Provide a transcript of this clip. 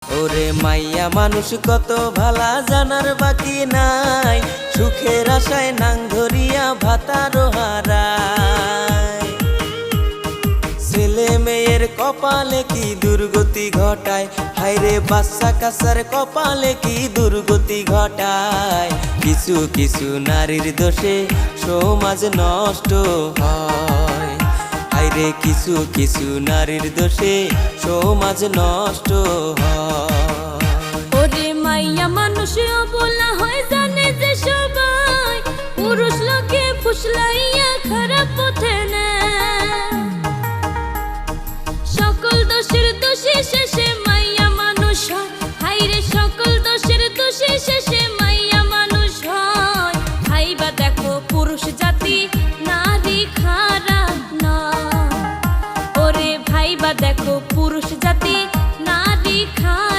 ওরে মাইয়া মানুষ কত ভালা জানার বাকি নাই, সুখের আশায় নাং ধরিয়া ভাতারো হারায়। ছেলে মেয়ের কপালে কি দুর্গতি ঘটায়, হায়রে বাচ্চা কাচ্চার কপালে কি দুর্গতি ঘটায়। কিছু কিছু নারীর দোষে সমাজ নষ্ট হয়, হায়রে কিছু কিছু নারীর দোষে সমাজ নষ্ট হয়। ওরে মাইয়া মানুষ